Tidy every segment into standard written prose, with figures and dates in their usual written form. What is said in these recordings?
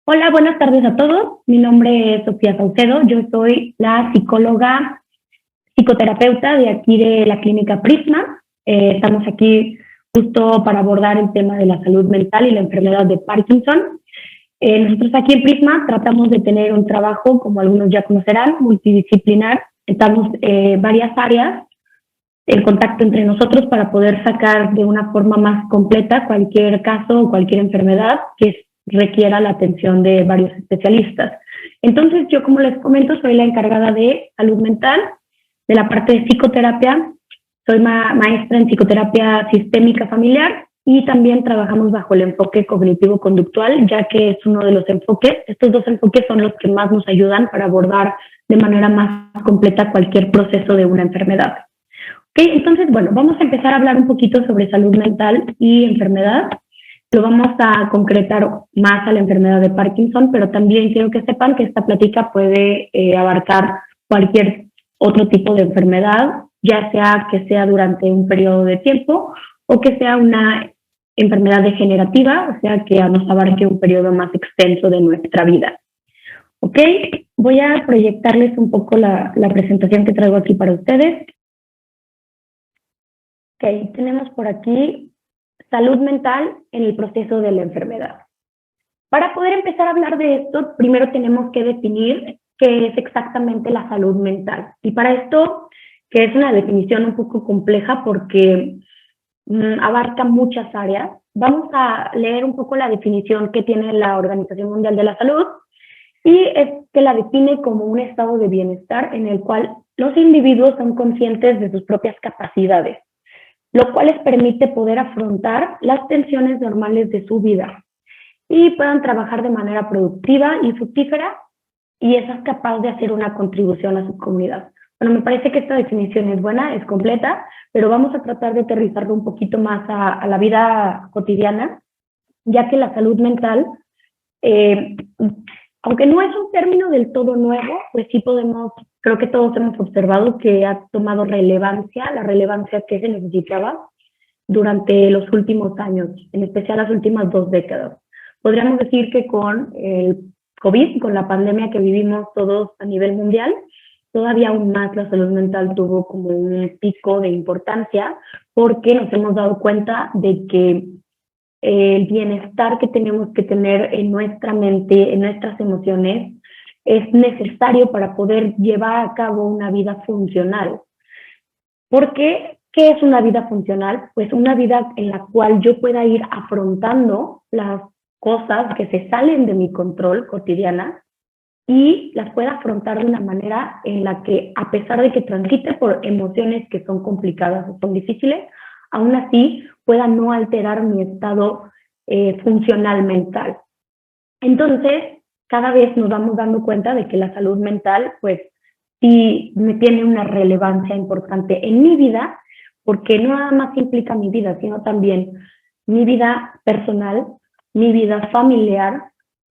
Hola, buenas tardes a todos. Mi nombre es Sofía Saucedo. Yo soy la psicóloga psicoterapeuta de aquí de la clínica Prisma. Estamos aquí justo para abordar el tema de la salud mental y la enfermedad de Parkinson. Nosotros aquí en Prisma tratamos de tener un trabajo, como algunos ya conocerán, multidisciplinar. Estamos varias áreas en contacto entre nosotros para poder sacar de una forma más completa cualquier caso o cualquier enfermedad que requiera la atención de varios especialistas. Entonces, yo, como les comento, soy la encargada de salud mental, de la parte de psicoterapia. Soy maestra en psicoterapia sistémica familiar y también trabajamos bajo el enfoque cognitivo-conductual, ya que es uno de los enfoques. Estos dos enfoques son los que más nos ayudan para abordar de manera más completa cualquier proceso de una enfermedad. Okay, entonces, bueno, vamos a empezar a hablar un poquito sobre salud mental y enfermedad. Lo vamos a concretar más a la enfermedad de Parkinson, pero también quiero que sepan que esta plática puede abarcar cualquier otro tipo de enfermedad, ya sea que sea durante un periodo de tiempo o que sea una enfermedad degenerativa, o sea, que nos abarque un periodo más extenso de nuestra vida. Ok, voy a proyectarles un poco la presentación que traigo aquí para ustedes. Ok, tenemos por aquí salud mental en el proceso de la enfermedad. Para poder empezar a hablar de esto, primero tenemos que definir qué es exactamente la salud mental. Y para esto, que es una definición un poco compleja porque abarca muchas áreas, vamos a leer un poco la definición que tiene la Organización Mundial de la Salud, y es que la define como un estado de bienestar en el cual los individuos son conscientes de sus propias capacidades, lo cual les permite poder afrontar las tensiones normales de su vida y puedan trabajar de manera productiva y fructífera y es capaz de hacer una contribución a su comunidad. Bueno, me parece que esta definición es buena, es completa, pero vamos a tratar de aterrizarlo un poquito más a la vida cotidiana, ya que la salud mental, aunque no es un término del todo nuevo, pues sí podemos, creo que todos hemos observado que ha tomado relevancia, la relevancia que se necesitaba durante los últimos años, en especial las últimas 2 décadas. Podríamos decir que con el COVID, con la pandemia que vivimos todos a nivel mundial, todavía aún más la salud mental tuvo como un pico de importancia porque nos hemos dado cuenta de que el bienestar que tenemos que tener en nuestra mente, en nuestras emociones, es necesario para poder llevar a cabo una vida funcional. Porque, ¿qué es una vida funcional? Pues una vida en la cual yo pueda ir afrontando las cosas que se salen de mi control cotidiana y las pueda afrontar de una manera en la que, a pesar de que transite por emociones que son complicadas o son difíciles, aún así pueda no alterar mi estado funcional mental. Entonces, cada vez nos vamos dando cuenta de que la salud mental, pues, sí me tiene una relevancia importante en mi vida, porque no nada más implica mi vida, sino también mi vida personal, mi vida familiar,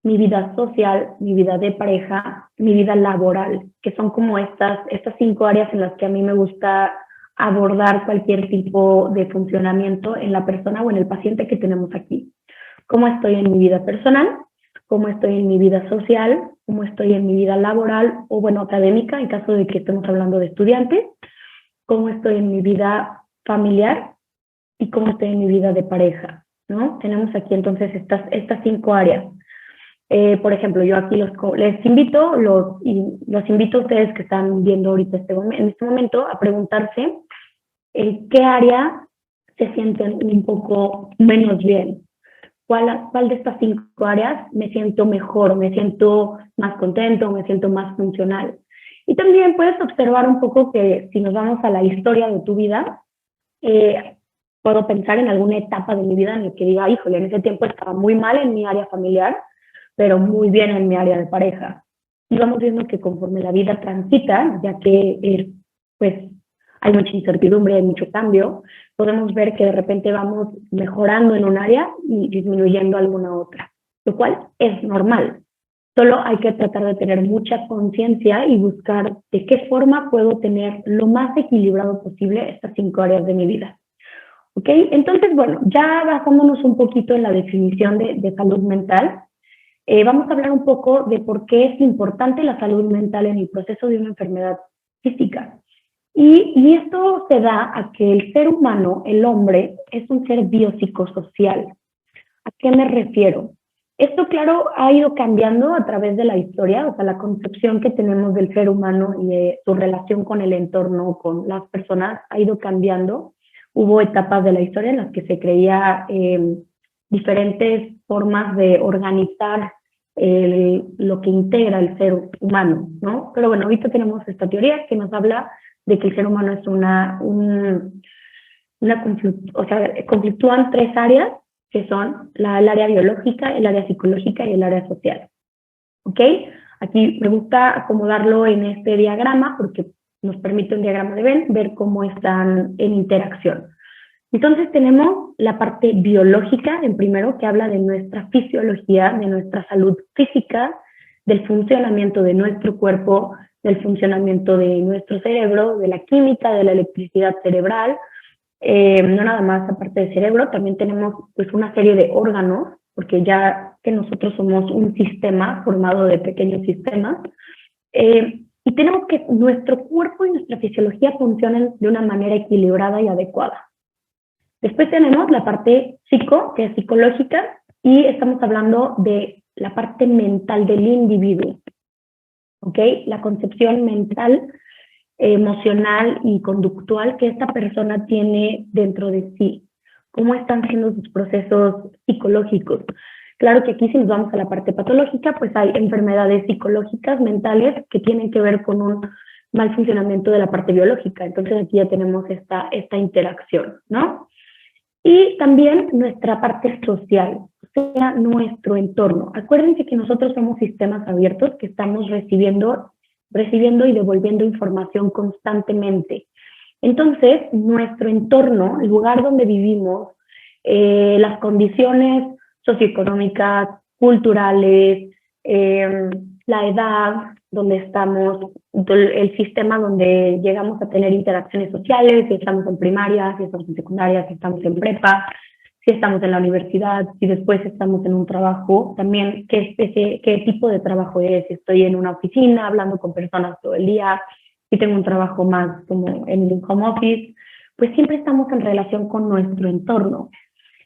mi vida social, mi vida de pareja, mi vida laboral, que son como estas 5 áreas en las que a mí me gusta abordar cualquier tipo de funcionamiento en la persona o en el paciente que tenemos aquí. ¿Cómo estoy en mi vida personal? ¿Cómo estoy en mi vida social? ¿Cómo estoy en mi vida laboral o, bueno, académica, en caso de que estemos hablando de estudiantes? ¿Cómo estoy en mi vida familiar? ¿Y cómo estoy en mi vida de pareja? ¿No? Tenemos aquí entonces estas 5 áreas. Por ejemplo, yo aquí les invito, los invito a ustedes que están viendo ahorita en este momento a preguntarse en qué área se sienten un poco menos bien. ¿Cuál de estas 5 áreas me siento mejor, me siento más contento, me siento más funcional? Y también puedes observar un poco que si nos vamos a la historia de tu vida, puedo pensar en alguna etapa de mi vida en la que diga, híjole, en ese tiempo estaba muy mal en mi área familiar, pero muy bien en mi área de pareja. Y vamos viendo que conforme la vida transita, ya que pues hay mucha incertidumbre, hay mucho cambio, podemos ver que de repente vamos mejorando en un área y disminuyendo alguna otra, lo cual es normal. Solo hay que tratar de tener mucha conciencia y buscar de qué forma puedo tener lo más equilibrado posible estas 5 áreas de mi vida. ¿Ok? Entonces, bueno, ya basándonos un poquito en la definición de salud mental, vamos a hablar un poco de por qué es importante la salud mental en el proceso de una enfermedad física. Y esto se da a que el ser humano, el hombre, es un ser biopsicosocial. ¿A qué me refiero? Esto, claro, ha ido cambiando a través de la historia, o sea, la concepción que tenemos del ser humano y de su relación con el entorno, con las personas, ha ido cambiando. Hubo etapas de la historia en las que se creía diferentes formas de organizar lo que integra el ser humano, ¿no? Pero bueno, ahorita tenemos esta teoría que nos habla de que el ser humano es o sea, conflictúan tres áreas que son el área biológica, el área psicológica y el área social. ¿Ok? Aquí me gusta acomodarlo en este diagrama porque nos permite un diagrama de Venn ver cómo están en interacción. Entonces tenemos la parte biológica en primero, que habla de nuestra fisiología, de nuestra salud física, del funcionamiento de nuestro cuerpo, del funcionamiento de nuestro cerebro, de la química, de la electricidad cerebral. No nada más aparte del cerebro, también tenemos pues una serie de órganos, porque ya que nosotros somos un sistema formado de pequeños sistemas, y tenemos que nuestro cuerpo y nuestra fisiología funcionen de una manera equilibrada y adecuada. Después tenemos la parte psico, que es psicológica, y estamos hablando de la parte mental del individuo, ¿ok? La concepción mental, emocional y conductual que esta persona tiene dentro de sí. ¿Cómo están siendo sus procesos psicológicos? Claro que aquí si nos vamos a la parte patológica, pues hay enfermedades psicológicas, mentales, que tienen que ver con un mal funcionamiento de la parte biológica. Entonces aquí ya tenemos esta interacción, ¿no? Y también nuestra parte social, o sea, nuestro entorno. Acuérdense que nosotros somos sistemas abiertos que estamos recibiendo y devolviendo información constantemente. Entonces, nuestro entorno, el lugar donde vivimos, las condiciones socioeconómicas, culturales, la edad donde estamos, el sistema donde llegamos a tener interacciones sociales, si estamos en primaria, si estamos en secundaria, si estamos en prepa, si estamos en la universidad, si después estamos en un trabajo, también qué tipo de trabajo es, si estoy en una oficina hablando con personas todo el día, si tengo un trabajo más como en un home office, pues siempre estamos en relación con nuestro entorno.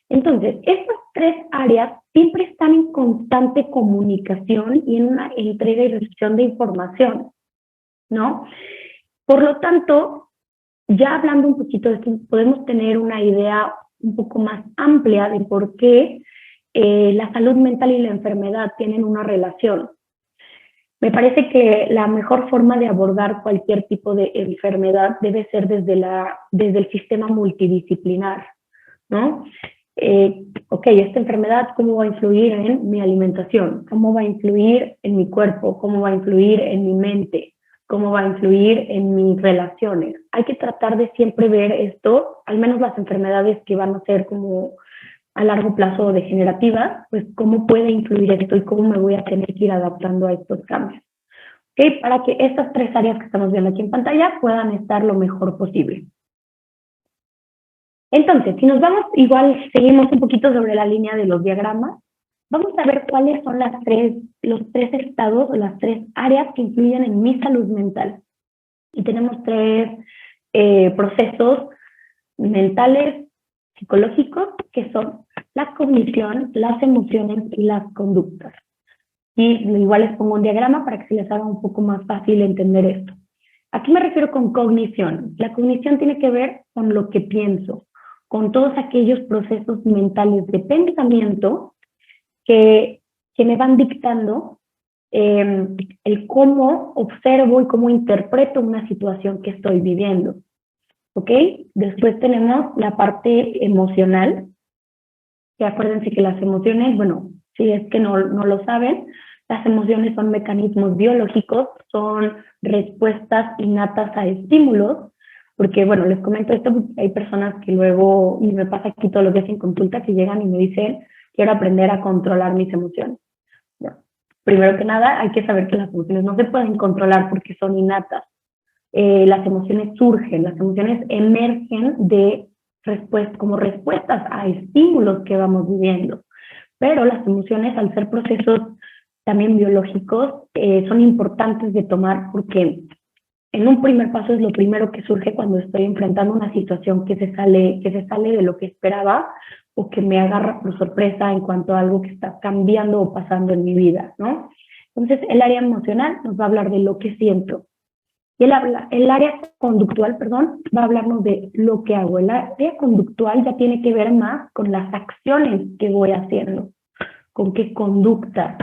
Entonces, estas tres áreas siempre están en constante comunicación y en una entrega y recepción de información, ¿no? Por lo tanto, ya hablando un poquito de esto, podemos tener una idea un poco más amplia de por qué la salud mental y la enfermedad tienen una relación. Me parece que la mejor forma de abordar cualquier tipo de enfermedad debe ser desde el sistema multidisciplinar, ¿no? Ok, esta enfermedad, ¿cómo va a influir en mi alimentación? ¿Cómo va a influir en mi cuerpo? ¿Cómo va a influir en mi mente? ¿Cómo va a influir en mis relaciones? Hay que tratar de siempre ver esto, al menos las enfermedades que van a ser como a largo plazo degenerativas, pues cómo puede influir esto y cómo me voy a tener que ir adaptando a estos cambios. ¿Okay? Para que estas tres áreas que estamos viendo aquí en pantalla puedan estar lo mejor posible. Entonces, si nos vamos, igual seguimos un poquito sobre la línea de los diagramas, vamos a ver cuáles son los tres estados o las tres áreas que influyen en mi salud mental. Y tenemos tres procesos mentales, psicológicos, que son la cognición, las emociones y las conductas. Y igual les pongo un diagrama para que se les haga un poco más fácil entender esto. ¿A qué me refiero con cognición? La cognición tiene que ver con lo que pienso, con todos aquellos procesos mentales de pensamiento que me van dictando el cómo observo y cómo interpreto una situación que estoy viviendo. ¿Ok? Después tenemos la parte emocional, que acuérdense que las emociones, bueno, si es que no lo saben, las emociones son mecanismos biológicos, son respuestas innatas a estímulos, porque, bueno, les comento esto porque hay personas que luego, y me pasa aquí todos los días en consulta, que llegan y me dicen, quiero aprender a controlar mis emociones. Bueno, primero que nada, hay que saber que las emociones no se pueden controlar porque son innatas. Las emociones surgen, las emociones emergen como respuestas a estímulos que vamos viviendo. Pero las emociones, al ser procesos también biológicos, son importantes de tomar porque en un primer paso es lo primero que surge cuando estoy enfrentando una situación que se sale de lo que esperaba o que me agarra por sorpresa en cuanto a algo que está cambiando o pasando en mi vida, ¿no? Entonces, el área emocional nos va a hablar de lo que siento. Y el área conductual, perdón, va a hablarnos de lo que hago. El área conductual ya tiene que ver más con las acciones que voy haciendo, con qué conducta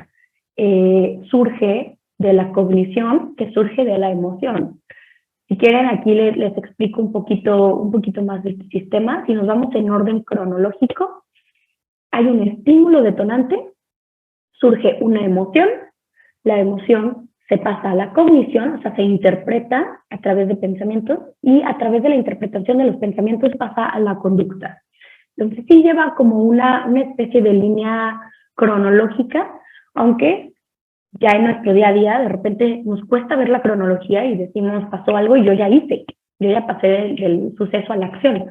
surge de la cognición, que surge de la emoción. Si quieren, aquí les explico un poquito más de este sistema. Si nos vamos en orden cronológico, hay un estímulo detonante, surge una emoción, la emoción se pasa a la cognición, o sea, se interpreta a través de pensamientos y a través de la interpretación de los pensamientos pasa a la conducta. Entonces sí lleva como una especie de línea cronológica, aunque ya en nuestro día a día de repente nos cuesta ver la cronología y decimos pasó algo y yo ya pasé del suceso a la acción.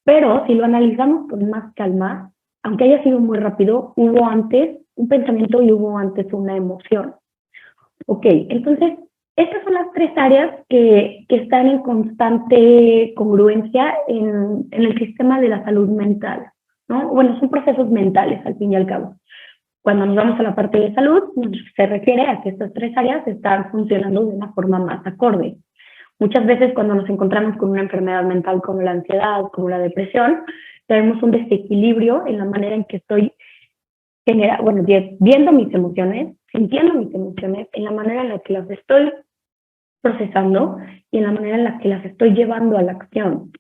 Pero si lo analizamos con más calma, aunque haya sido muy rápido, hubo antes un pensamiento y hubo antes una emoción. Ok, entonces estas son las tres áreas que están en constante congruencia en el sistema de la salud mental, ¿no? Bueno, son procesos mentales al fin y al cabo. Cuando nos vamos a la parte de salud, se refiere a que estas tres áreas están funcionando de una forma más acorde. Muchas veces cuando nos encontramos con una enfermedad mental como la ansiedad, como la depresión, tenemos un desequilibrio en la manera en que estoy viendo mis emociones, sintiendo mis emociones, en la manera en la que las estoy procesando y en la manera en la que las estoy llevando a la acción.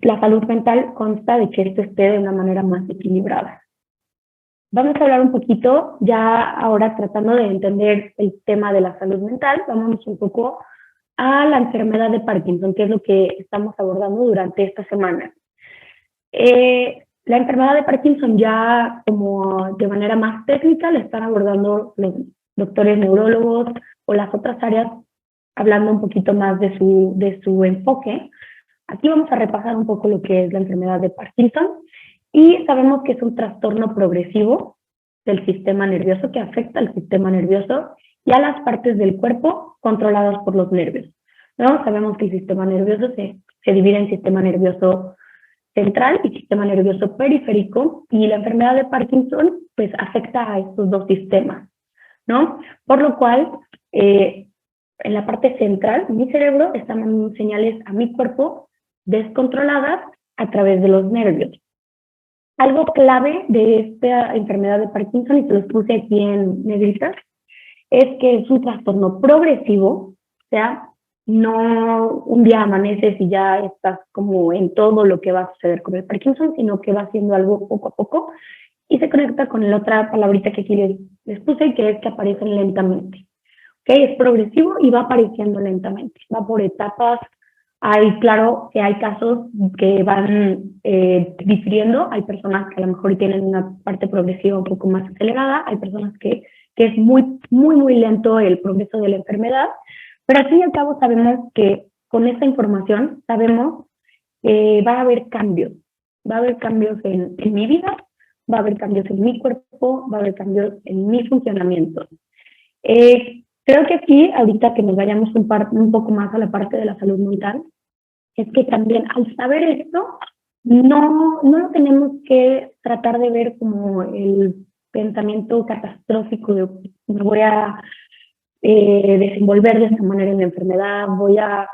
La salud mental consta de que esto esté de una manera más equilibrada. Vamos a hablar un poquito, ya ahora tratando de entender el tema de la salud mental, vamos un poco a la enfermedad de Parkinson, que es lo que estamos abordando durante esta semana. La enfermedad de Parkinson ya como de manera más técnica la están abordando los doctores neurólogos o las otras áreas, hablando un poquito más de su enfoque. Aquí vamos a repasar un poco lo que es la enfermedad de Parkinson y sabemos que es un trastorno progresivo del sistema nervioso que afecta al sistema nervioso y a las partes del cuerpo controladas por los nervios, ¿no? Sabemos que el sistema nervioso se divide en sistema nervioso central y sistema nervioso periférico, y la enfermedad de Parkinson pues afecta a estos dos sistemas, ¿no? Por lo cual, en la parte central, mi cerebro está mandando señales a mi cuerpo descontroladas a través de los nervios. Algo clave de esta enfermedad de Parkinson, y se los puse aquí en negritas, es que es un trastorno progresivo, o sea, no un día amaneces y ya estás como en todo lo que va a suceder con el Parkinson, sino que va haciendo algo poco a poco y se conecta con la otra palabrita que aquí les puse, que es que aparecen lentamente. ¿Okay? Es progresivo y va apareciendo lentamente, va por etapas. Claro que hay casos que van difiriendo, hay personas que a lo mejor tienen una parte progresiva un poco más acelerada, hay personas que es muy, muy, muy lento el progreso de la enfermedad, pero al fin y al cabo sabemos que con esta información sabemos que va a haber cambios en mi vida, va a haber cambios en mi cuerpo, va a haber cambios en mi funcionamiento. Creo que aquí, ahorita que nos vayamos un poco más a la parte de la salud mental, es que también al saber esto, no lo tenemos que tratar de ver como el pensamiento catastrófico de me voy a desenvolver de esta manera en la enfermedad, voy a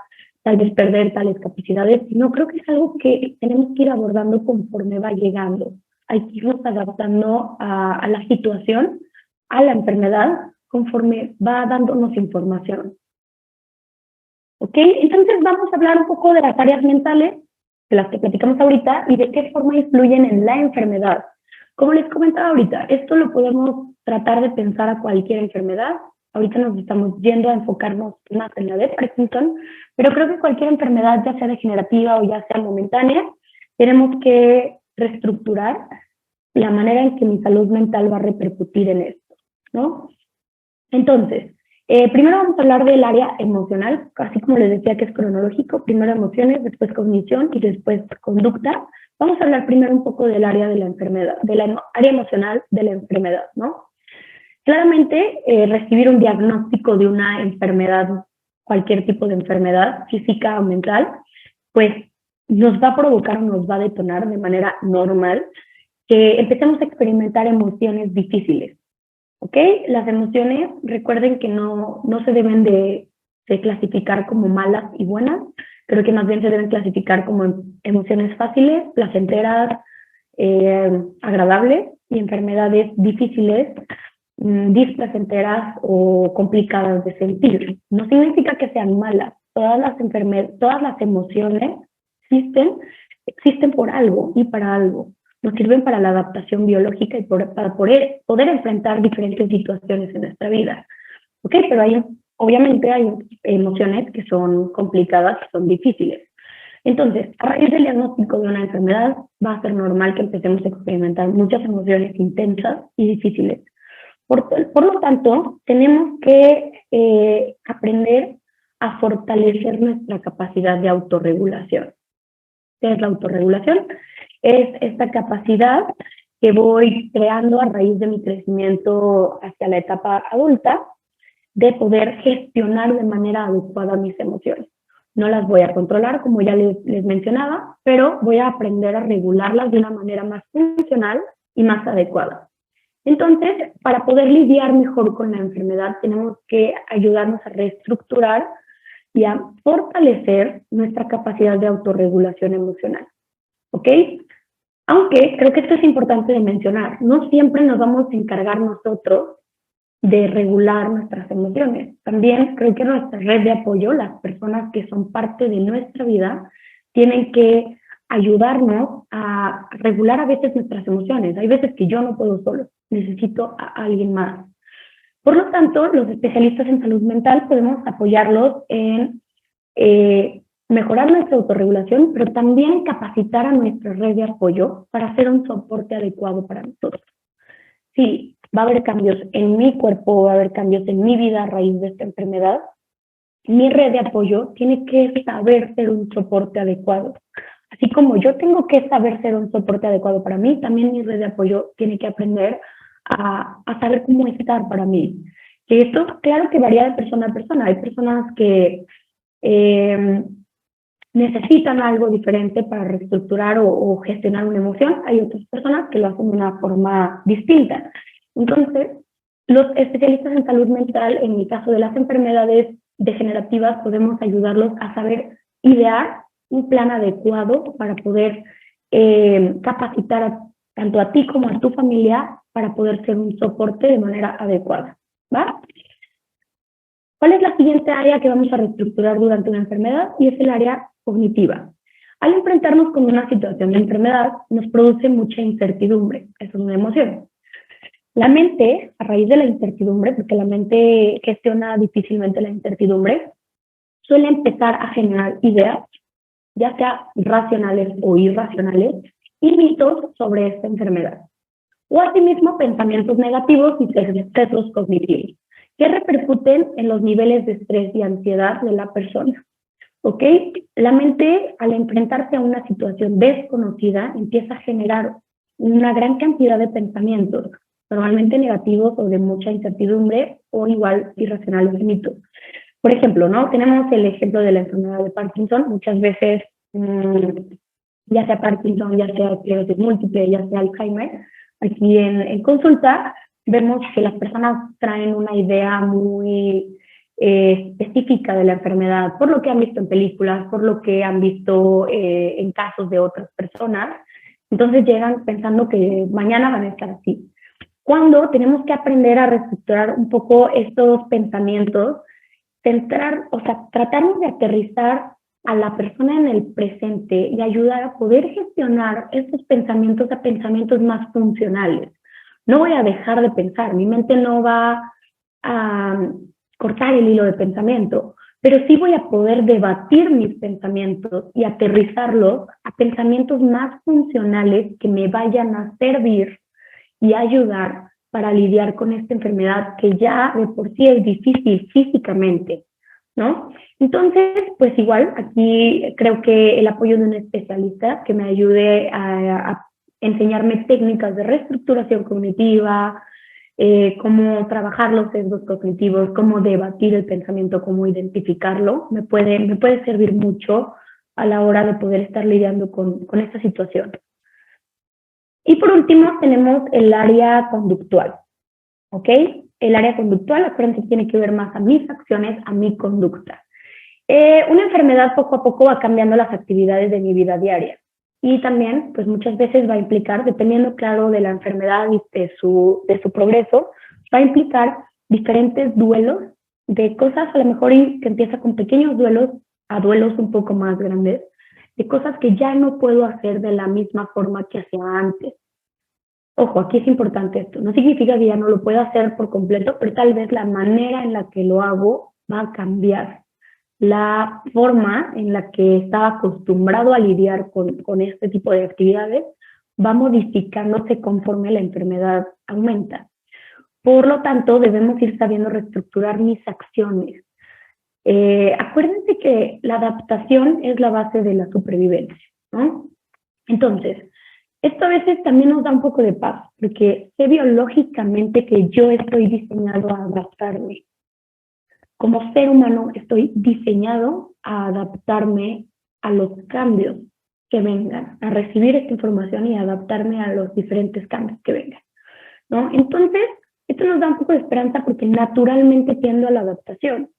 tal vez perder tales capacidades. No, creo que es algo que tenemos que ir abordando conforme va llegando. Hay que irnos adaptando a la situación, a la enfermedad, conforme va dándonos información. ¿Ok? Entonces vamos a hablar un poco de las áreas mentales, de las que platicamos ahorita, y de qué forma influyen en la enfermedad. Como les comentaba ahorita, esto lo podemos tratar de pensar a cualquier enfermedad. Ahorita nos estamos yendo a enfocarnos más en la de Parkinson, pero creo que cualquier enfermedad, ya sea degenerativa o ya sea momentánea, tenemos que reestructurar la manera en que mi salud mental va a repercutir en esto, ¿no? Entonces, primero vamos a hablar del área emocional, así como les decía que es cronológico, primero emociones, después cognición y después conducta. Vamos a hablar primero un poco del área de la enfermedad, de la área emocional de la enfermedad, ¿no? Claramente, recibir un diagnóstico de una enfermedad, cualquier tipo de enfermedad física o mental, pues nos va a provocar o nos va a detonar de manera normal que empecemos a experimentar emociones difíciles, ¿ok? Las emociones, recuerden que no se deben de clasificar como malas y buenas, pero que más bien se deben clasificar como emociones fáciles, placenteras, agradables, y enfermedades difíciles, displacenteras o complicadas de sentir. No significa que sean malas. Todas las emociones existen por algo y para algo. Nos sirven para la adaptación biológica y para poder enfrentar diferentes situaciones en nuestra vida. ¿Ok? Pero obviamente hay emociones que son complicadas, que son difíciles. Entonces, a raíz del diagnóstico de una enfermedad, va a ser normal que empecemos a experimentar muchas emociones intensas y difíciles. Por lo tanto, tenemos que aprender a fortalecer nuestra capacidad de autorregulación. ¿Qué es la autorregulación? Es esta capacidad que voy creando a raíz de mi crecimiento hacia la etapa adulta, de poder gestionar de manera adecuada mis emociones. No las voy a controlar, como ya les mencionaba, pero voy a aprender a regularlas de una manera más funcional y más adecuada. Entonces, para poder lidiar mejor con la enfermedad, tenemos que ayudarnos a reestructurar y a fortalecer nuestra capacidad de autorregulación emocional. ¿Ok? Aunque creo que esto es importante de mencionar, no siempre nos vamos a encargar nosotros de regular nuestras emociones. También creo que nuestra red de apoyo, las personas que son parte de nuestra vida, tienen que ayudarnos a regular a veces nuestras emociones. Hay veces que yo no puedo solo, necesito a alguien más. Por lo tanto, los especialistas en salud mental podemos apoyarlos en mejorar nuestra autorregulación, pero también capacitar a nuestra red de apoyo para hacer un soporte adecuado para nosotros. Sí, va a haber cambios en mi cuerpo, va a haber cambios en mi vida a raíz de esta enfermedad. Mi red de apoyo tiene que saber ser un soporte adecuado. Así como yo tengo que saber ser un soporte adecuado para mí, también mi red de apoyo tiene que aprender a saber cómo estar para mí. Que esto, claro que varía de persona a persona. Hay personas que necesitan algo diferente para reestructurar o gestionar una emoción. Hay otras personas que lo hacen de una forma distinta. Entonces, los especialistas en salud mental, en el caso de las enfermedades degenerativas, podemos ayudarlos a saber idear un plan adecuado para poder capacitar tanto a ti como a tu familia para poder ser un soporte de manera adecuada, ¿va? ¿Cuál es la siguiente área que vamos a reestructurar durante una enfermedad? Y es el área cognitiva. Al enfrentarnos con una situación de enfermedad, nos produce mucha incertidumbre. Eso es una emoción. La mente, a raíz de la incertidumbre, porque la mente gestiona difícilmente la incertidumbre, suele empezar a generar ideas, ya sea racionales o irracionales, y mitos sobre esta enfermedad. O asimismo pensamientos negativos y sesgos cognitivos, que repercuten en los niveles de estrés y ansiedad de la persona. ¿Ok? La mente, al enfrentarse a una situación desconocida, empieza a generar una gran cantidad de pensamientos, normalmente negativos o de mucha incertidumbre, o igual irracionales y mitos. Por ejemplo, ¿no? Tenemos el ejemplo de la enfermedad de Parkinson. Muchas veces, ya sea Parkinson, ya sea esclerosis múltiple, ya sea Alzheimer, aquí en consulta vemos que las personas traen una idea muy específica de la enfermedad, por lo que han visto en películas, por lo que han visto en casos de otras personas. Entonces llegan pensando que mañana van a estar así. Cuando tenemos que aprender a reestructurar un poco estos pensamientos, tratarnos de aterrizar a la persona en el presente y ayudar a poder gestionar estos pensamientos a pensamientos más funcionales. No voy a dejar de pensar, mi mente no va a cortar el hilo de pensamiento, pero sí voy a poder debatir mis pensamientos y aterrizarlos a pensamientos más funcionales que me vayan a servir y ayudar para lidiar con esta enfermedad que ya de por sí es difícil físicamente, ¿no? Entonces, pues igual, aquí creo que el apoyo de un especialista que me ayude a enseñarme técnicas de reestructuración cognitiva, cómo trabajar los sesgos cognitivos, cómo debatir el pensamiento, cómo identificarlo, me puede servir mucho a la hora de poder estar lidiando con esta situación. Y por último tenemos el área conductual, ¿ok? El área conductual, acuérdense que tiene que ver más a mis acciones, a mi conducta. Una enfermedad poco a poco va cambiando las actividades de mi vida diaria y también, pues muchas veces va a implicar, dependiendo claro de la enfermedad y de su progreso, va a implicar diferentes duelos de cosas a lo mejor que empieza con pequeños duelos a duelos un poco más grandes, de cosas que ya no puedo hacer de la misma forma que hacía antes. Ojo, aquí es importante esto, no significa que ya no lo pueda hacer por completo, pero tal vez la manera en la que lo hago va a cambiar. La forma en la que estaba acostumbrado a lidiar con este tipo de actividades va modificándose conforme la enfermedad aumenta. Por lo tanto, debemos ir sabiendo reestructurar mis acciones. Acuérdense que la adaptación es la base de la supervivencia, ¿no? Entonces, esto a veces también nos da un poco de paz, porque sé biológicamente que yo estoy diseñado a adaptarme. Como ser humano estoy diseñado a adaptarme a los cambios que vengan, a recibir esta información y adaptarme a los diferentes cambios que vengan, ¿no? Entonces, esto nos da un poco de esperanza porque naturalmente tiendo a la adaptación.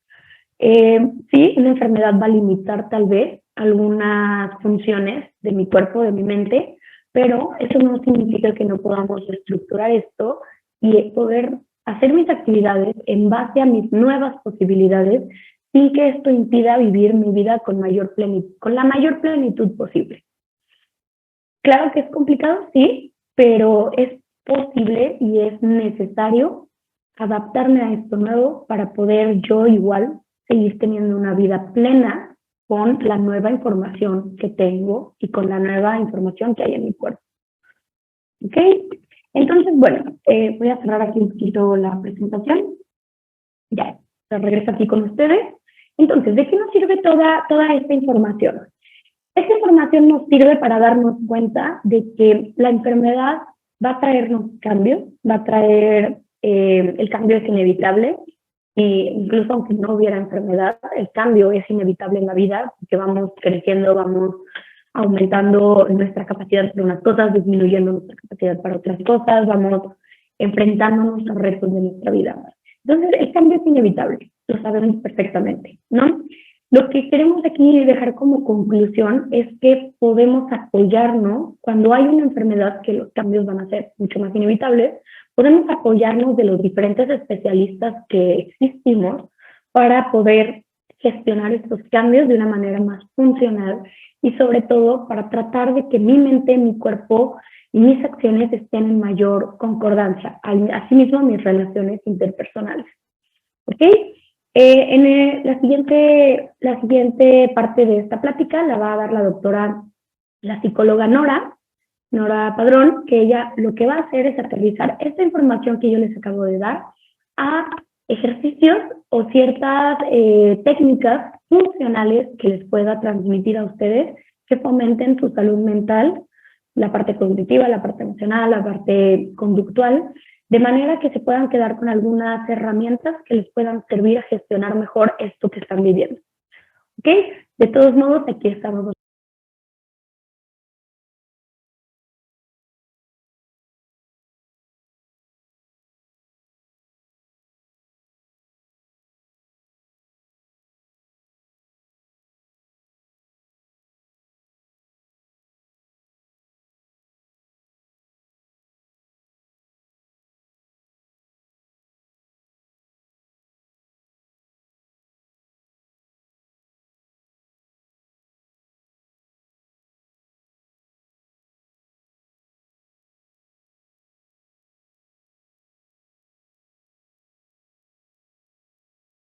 Sí, una enfermedad va a limitar tal vez algunas funciones de mi cuerpo, de mi mente, pero eso no significa que no podamos estructurar esto y poder hacer mis actividades en base a mis nuevas posibilidades sin que esto impida vivir mi vida con la mayor plenitud posible. Claro que es complicado, sí, pero es posible y es necesario adaptarme a esto nuevo para poder yo igual seguir teniendo una vida plena con la nueva información que tengo y con la nueva información que hay en mi cuerpo. ¿Ok? Entonces, bueno, voy a cerrar aquí un poquito la presentación. Ya, regreso aquí con ustedes. Entonces, ¿de qué nos sirve toda esta información? Esta información nos sirve para darnos cuenta de que la enfermedad va a traernos cambios, va a traer, el cambio es inevitable, y incluso aunque no hubiera enfermedad, el cambio es inevitable en la vida, porque vamos creciendo, vamos aumentando nuestra capacidad para unas cosas, disminuyendo nuestra capacidad para otras cosas, vamos enfrentándonos a retos de nuestra vida. Entonces, el cambio es inevitable, lo sabemos perfectamente, ¿no? Lo que queremos aquí dejar como conclusión es que podemos apoyarnos cuando hay una enfermedad que los cambios van a ser mucho más inevitables, podemos apoyarnos de los diferentes especialistas que existimos para poder gestionar estos cambios de una manera más funcional y sobre todo para tratar de que mi mente, mi cuerpo y mis acciones estén en mayor concordancia, asimismo mis relaciones interpersonales. ¿Ok? La siguiente parte de esta plática la va a dar la psicóloga Nora Padrón, que ella lo que va a hacer es aterrizar esta información que yo les acabo de dar a ejercicios o ciertas técnicas funcionales que les pueda transmitir a ustedes que fomenten su salud mental, la parte cognitiva, la parte emocional, la parte conductual, de manera que se puedan quedar con algunas herramientas que les puedan servir a gestionar mejor esto que están viviendo. ¿Ok? De todos modos, aquí estamos